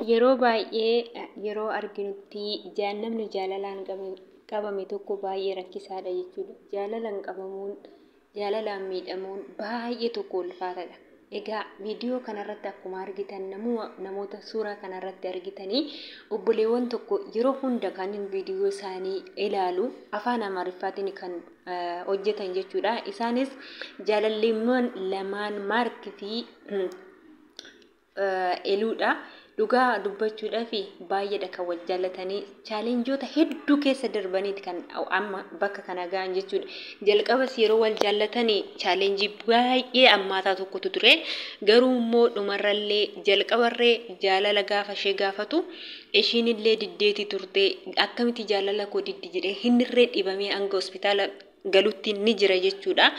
Yeroo baay'ee yeroo arginutti namni jaalalaan qabame tokko baay'ee rakkisaadha jechuudha. Jaalalaan qabamuun, jaalalaan miidhamuun baay'ee tokko ulfaataadha. Egaa viidiyoo kanarratti akkuma argitan namoota suuraa kanarratti argitanii obboleewwan tokko yeroo hunda kan viidiyoo isaanii ilaalu afaan Amaariffaatiin kan hojjetan jechuudha. Isaanis jaalalleewwan lamaan Maarkii fi Eluudha. Dhugaa dubbachuudhaaf baay'eedha kan wal jaallatanii chaalenjoota hedduu keessa darbaniiti kan amma bakka kana ga'an jechuudha. Jalqabas yeroo wal jaallatanii chaalenjii baay'ee ammaataa tokkotu ture. Garuu immoo dhumarrallee jalqabarree jaalala gaafa ishee gaafatu ishiin illee diddeetii turte akkamitti jaalala koo diddi jedhee hinnirree dhibamee hanga hospitaala galutti ni jira jechuudha.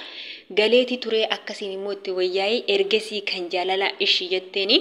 Galeetii ture akkasiin immoo itti wayyaa'ee ergasii kan jaalala ishii jetteeni.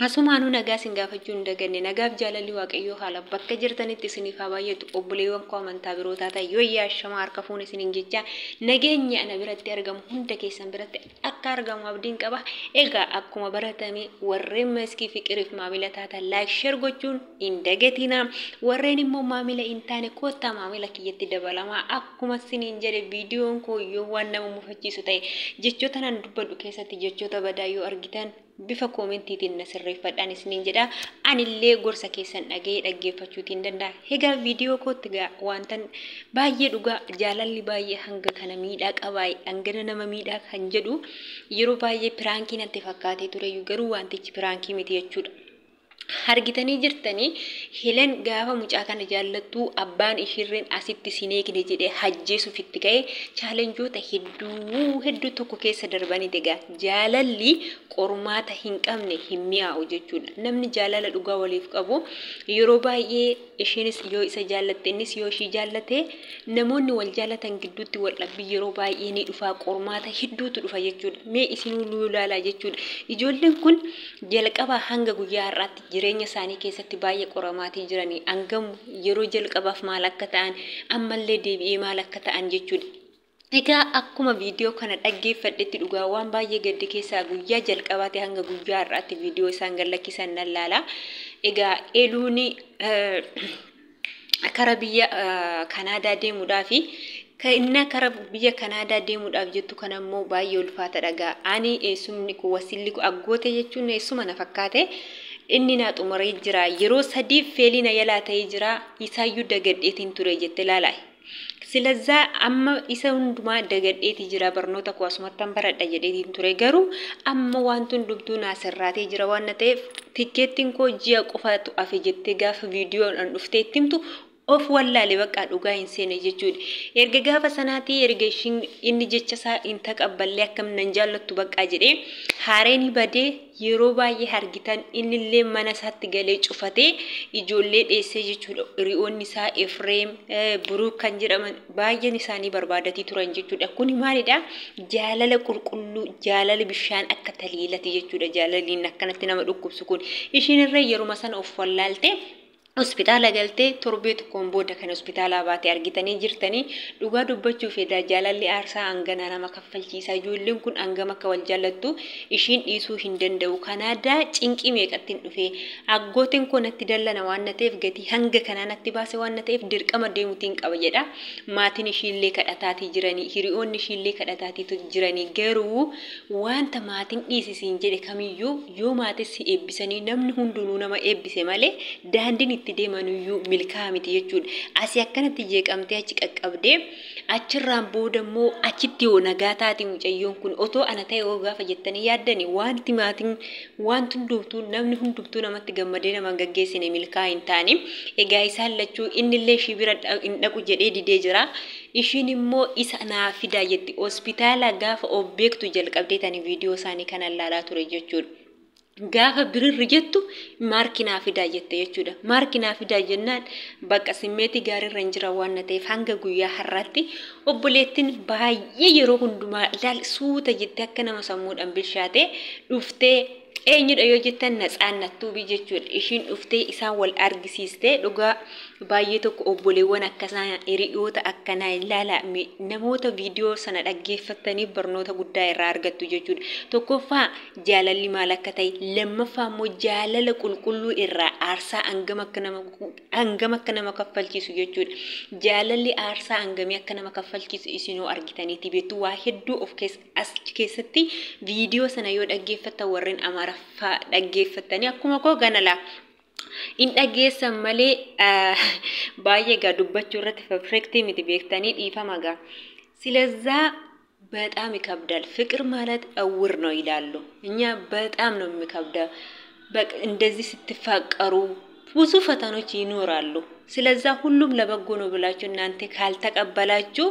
Asumaanuu nagaa sin gaafachuu hin daganne nagaaf jaalalli waaqayyoo haala bakka jirtanitti isiniif haa baay'atu obboleewwan koo amantaa biroo taatan yoo yaashama harka fuun isiniin jecha nageenya ana biratti argamu hunda keessan biratti akka argamu abdiin qaba. Egaa akkuma baratame warreen maskii fiqiriif maamila taatan laayik sheer gochuun hin dagatina. Warreen immoo maamila hin taane koottaa maamila kiyyatti dabalamaa akkuma isiniin jedhe viidiyoon koo yoo waan nama mufachiisu ta'e jechoota nan dubbadhu keessatti jechoota badaa yoo argitan bifa koomentiitiin na sirreeffadhaan isiniin jedha. Anillee gorsa keessan dhaggeeffachuutiin danda'a. Egaa viidiyoo kootti wantan baay'ee dhugaa jaalalli baay'ee hanga kana miidhaa qabaa hangana nama miidhaa kan jedhu yeroo baay'ee piraankii natti fakkaatee ture garuu wantichi piraankii miti jechuudha. Argitanii jirtanii Helen gaafa mucaa kana jaallattu abbaan ishirreen asitti sineekne jedhee hajjeesuuf itti ka'e chaalenjoota hedduu tokko keessa darbanii egaa jaalalli qormaata hin qabne hin mi'aawu jechuudha. Namni jaalala dhugaa waliif qabu yeroo baay'ee ishiinis yoo isa jaallatte innis yoo ishii jaallate namoonni wal jaallatan gidduutti wal dhabbii yeroo baay'ee ni dhufa qormaata hedduutu dhufa jechuudha. Mee isinuu ilaalaa jechuudha. Ijoolleen kun jalqaba hanga guyyaa har'aatti jireenya isaanii keessatti baay'ee qoramaatii jiranii hangam yeroo jalqabaaf maal akka ta'an ammallee deebi'ee maal akka ta'an jechuudha. Egaa akkuma viidiyoo kana dhaggeeffadhetti dhugaa waan baay'ee gaddi keessaa guyyaa jalqabaatti hanga guyyaa har'aatti viidiyoo isaan gadhiisan nan laala. Egaa Eluuni kara biyya Kanaadaa deemuudhaafi Inna kara biyya Kanaadaa deemuudhaaf jettu kanammoo baay'ee ulfaataadha gaa. Ani eessumni ku wasilli ku aggoote jechuun eessuma na fakkaate. Inni na xumuree jira yeroo sadii feelina yalaa ta'ee jira isaayyuu dagadheetiin ture jette laalaa. Silazaa amma isa hundumaa dagadheetii jira barnoota koo asumattan baradha jedheetiin ture garuu amma wanti hundumtuu naasirraatee jira waan ta'eef tikkeettiin koo ji'a qofaatu hafe jettee gaafa viidiyoon dhuftee ittimtu of wallaale bakka dhugaa hin seene jechuudha. Erga gaafa sanaatii erga inni jecha isaa hin taqabballee akkam nan jaallattu bakka jedhee haareen badee yeroo baay'ee argitan innillee mana isaatti galee cufatee ijoollee dheessee jechuudha. Hiriyoonni isaa Efreem Buruuk kan jedhaman baay'een isaanii barbaadatii turan jechuudha. Kuni maalidha? Jaalala qulqulluu jaalala bishaan akka taliilati jechuudha. Jaalaliin akkanatti nama dhukkubsu kun ishiin irra yeruma sana of wallaalte hospitaala galtee torbee tokkoon booda kan hospitaala baatee argitanii jirtanii dhugaa dubbachuuf edaa jaalalli aarsaa hangana nama kaffalchiisa. Ijoolleen kun hangam akka wal jaallattu ishiin dhiisuu hin danda'u. Kanaadaa cinqii meeqatti hin dhufe aggootiin koo natti dallana waan ta'eef gatii hanga kanaa natti baase waan ta'eef dirqama deemuutiin qaba jedha. Maatiin ishiillee kadhataatii jiranii hiriyoonni ishiillee kadhataatii jiranii garuu wanta maatiin dhiisisiin jedhe kamiyyuu yoo maatis eebbisanii namni hundinuu nama eebbise malee daandiin itti deemanuyyuu milkaa'aa miti jechuudha. Asii akkanatti jeeqamtee achi qaqqabdee achirraan booda immoo achitti yoo nagaa taati mucayyoon kun otoo ana ta'e yoo gaafa jettanii yaaddani wanti maatiin wanti hundumtuu namni hundumtuu namatti gammadee nama gaggeessine milkaa'aa hin taane. Egaa isaan lachuu innillee ishii bira hin dhaqu jedhee didee jira. Ishiin immoo isa naa fidaa jetti hospitaala gaafa of beektu jalqabdee tani viidiyoo isaanii kana ilaalaa ture jechuudha. Gaafa birirri jettu maarkinaa fidaa jette jechuudha. Maarkinaa fidaa jennaan bakka simmeetii gaariirra hin jira waan ta'eef hanga guyyaa har'aatti obboleettiin baay'ee yeroo hundumaa ilaal suuta jettee akka nama sammuudhaan bilchaate dhuftee eenyudha yoo jettan natsaannattuu jechuudha. Ishiin dhuftee isaan wal argisiistee dhugaa baay'ee tokko obboleewwan akkasii hiriyoota akkanaa ilaala namoota viidiyoo sana dhaggeeffatanii barnoota guddaa irraa argattu jechuudha. Tokkoffaa jaalalli maal akka ta'e, lammaffaa immoo jaalala qulqulluu irraa aarsaa hangam akka nama kaffalchiisu jechuudha. Jaalalli aarsaa hangamii akka nama kaffalchiisu isinoo argitaniiti beektu. Waa hedduu of keessatti viidiyoo sana yoo dhaggeeffattan warreen Amaaraffaa dhaggeeffatanii akkuma koo ganala in dhageessan malee baay'ee gaa dubbachuu irratti perfektii miti beektanii dhiifama gaa. Silazaa በጣም ይከብዳል። ፍቅር ማለት እውር ነው ይላሉ። እኛ በጣም ነው የሚከብደው። በቃ እንደዚህ ስትፋቀሩ ብዙ ፈተናዎች ይኖራሉ። ስለዛ ሁሉም ለበጎ ነው ብላችሁ እናንተ ካልተቀበላችሁ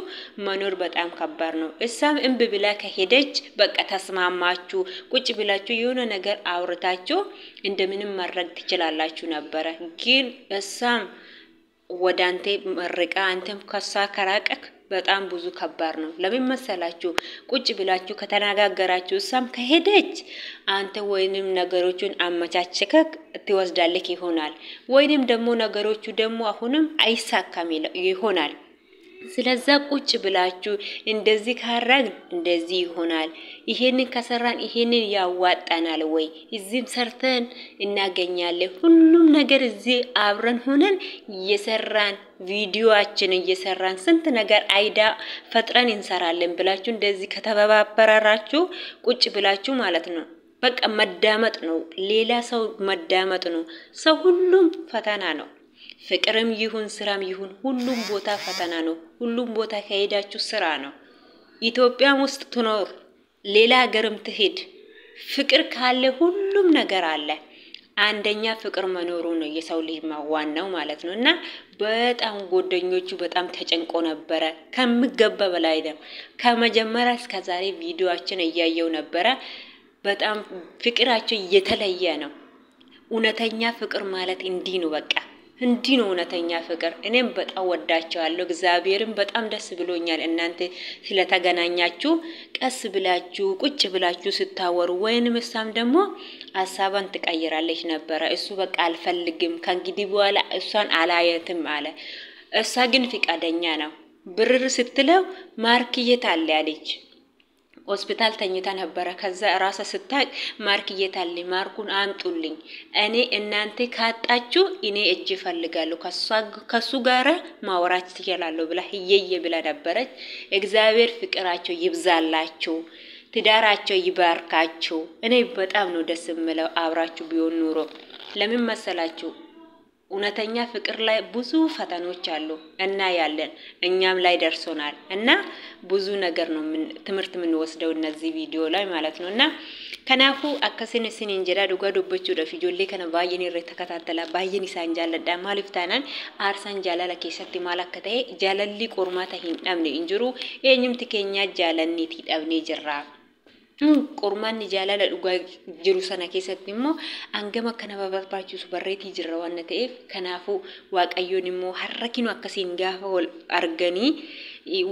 መኖር በጣም ከባድ ነው። እሷም እምቢ ብላ ከሄደች በቃ ተስማማችሁ ቁጭ ብላችሁ የሆነ ነገር አውርታችሁ እንደምንም ማድረግ ትችላላችሁ ነበር። ግን እሷም ወደ አንተ መርቃ አንተም ከሷ ከራቀክ በጣም ብዙ ከባድ ነው። ለምን መሰላችሁ? ቁጭ ብላችሁ ከተነጋገራችሁ እሷም ከሄደች አንተ ወይንም ነገሮቹን አመቻችከክ ትወስዳለክ ይሆናል። ወይንም ደግሞ ነገሮቹ ደግሞ አሁንም አይሳካም ይሆናል። ስለዛ ቁጭ ብላችሁ እንደዚህ ካረግን እንደዚህ ይሆናል፣ ይሄንን ከሰራን ይሄንን ያዋጣናል ወይ እዚህም ሰርተን እናገኛለን። ሁሉም ነገር እዚህ አብረን ሆነን እየሰራን ቪዲዮአችን እየሰራን ስንት ነገር አይዳ ፈጥረን እንሰራለን ብላችሁ እንደዚህ ከተባበራራችሁ ቁጭ ብላችሁ ማለት ነው በቃ መዳመጥ ነው። ሌላ ሰው መዳመጥ ነው። ሰው ሁሉም ፈተና ነው። ፍቅርም ይሁን ስራም ይሁን ሁሉም ቦታ ፈተና ነው። ሁሉም ቦታ ከሄዳችሁ ስራ ነው። ኢትዮጵያም ውስጥ ትኖር ሌላ ሀገርም ትሄድ ፍቅር ካለ ሁሉም ነገር አለ። አንደኛ ፍቅር መኖሩ ነው የሰው ልጅ ዋናው ማለት ነው። እና በጣም ጎደኞቹ በጣም ተጨንቆ ነበር ከምገባ በላይ ነው። ከመጀመሪያ እስከ ዛሬ ቪዲዮአችን እያየው ነበር። በጣም ፍቅራቸው እየተለየ ነው። እውነተኛ ፍቅር ማለት እንዲህ ነው። በቃ እንዲህ ነው እውነተኛ ፍቅር። እኔም በጣም ወዳቸዋለሁ። እግዚአብሔርም በጣም ደስ ብሎኛል እናንተ ስለተገናኛችሁ ቀስ ብላችሁ ቁጭ ብላችሁ ስታወሩ ወይንም እሷም ደግሞ ሐሳቧን ትቀይራለች ነበር። እሱ በቃ አልፈልግም ከእንግዲህ በኋላ እሷን አላየትም አለ። እሷ ግን ፍቃደኛ ነው። ብርር ስትለው ማርክየት አለ ያለች ሆስፒታል ተኝታ ነበር። ከዛ ራሷ ስታቅ ማርክየታል ማርኩን አምጡልኝ እኔ እናንተ ካጣችሁ እኔ እጅ ፈልጋለሁ ከሱ ጋር ማውራት ትችላለሁ ብላ ይየየ ብላ ነበረች። እግዚአብሔር ፍቅራቸው ይብዛላችሁ፣ ትዳራቸው ይባርካችሁ። እኔ በጣም ነው ደስ የምለው አብራችሁ ቢሆን ኑሮ። ለምን መሰላችሁ? እውነተኛ ፍቅር ላይ ብዙ ፈተናዎች አሉ እና ያለን እኛም ላይ ደርሶናል። እና ብዙ ነገር ነው ትምህርት ምን ወስደው እነዚህ ቪዲዮ ላይ ማለት ነው። እና ከናፉ አከሰነ ሲን እንጀራ ዱጋ ዱበቹ ደፊጆሌ ከነ ባየን ረተከታተላ ባየን ይሳንጃለዳ ማልፍታናን አርሳን ጃላላ ከሰቲ ማላከተ ጃለሊ ቆርማታ ሂንዳምኔ እንጅሩ የኝም ትከኛ ጃለኒት ሂዳብኔ ጅራ ቆርማን ጃላላ ዱጋ ጅሩ ሰና ከሰቲሞ አንገማ ከነ ባባባቹ በሬቲ ጅራዋን ተኤፍ ከናፉ ዋቀዮኒሞ ሐረኪኑ አከሲን ጋፈል አርገኒ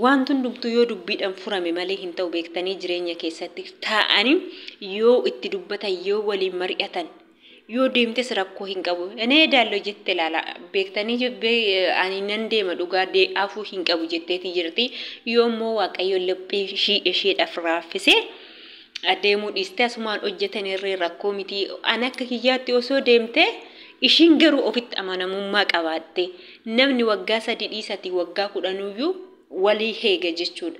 ዋንቱን ዱብቱ ዮ ዱቢደን ፉራሜ ማለ ሂንተው ቤክተኒ ጅሬኛ ከሰቲ ታአኒ ዮ እቲ ዱበታ ዮ ወሊ መርያተን ዮ ዴምቴ ስራኮ ሂንቀቡ እኔ ዳሎ ጀተላላ ቤክተኒ ጀቤ አኒ ነንዴ መዱጋ ዴ አፉ ሂንቀቡ ጀቴቲ ጅርቲ ዮሞ ዋቀዮ ለጴ ሺ እሺ ዳፍራፍሴ አደሙ ዲስተ አስማን ኦጀተን ረራኮ ሚቲ አናከ ኪያቲ ኦሶ ዴምቴ ኢሽንገሩ ኦፊት አማናሙማ ቀባቴ ነምኒ ወጋ ሰዲ ዲሰቲ ወጋ ኩዳኑዩ ወሊ ሄገ ጀቹድ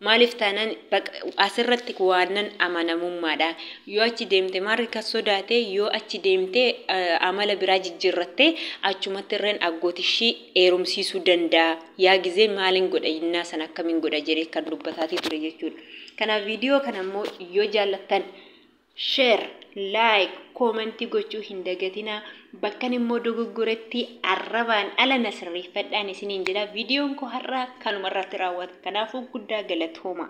ማሊፍታናን አስረት ዋናን አማናሙማዳ ዮ አቺ ዴምቴ ማርካ ሶዳቴ ዮ አቺ ዴምቴ አማለ ብራጅ ጅረቴ አቹመትረን አጎትሺ ኤሩምሲሱ ደንዳ ያ ጊዜ ማልን ጎዳይና ሰናከሚን ጎዳ ጀሬ ከዱበታቲ ትረጀቹድ kana video kana mo yo jallatan share like comment gochu hindagatina bakkan mo doguguretti arraban ala nasri fadani sinin jira video ko harra kanu marrat rawat kana fu gudda galat homa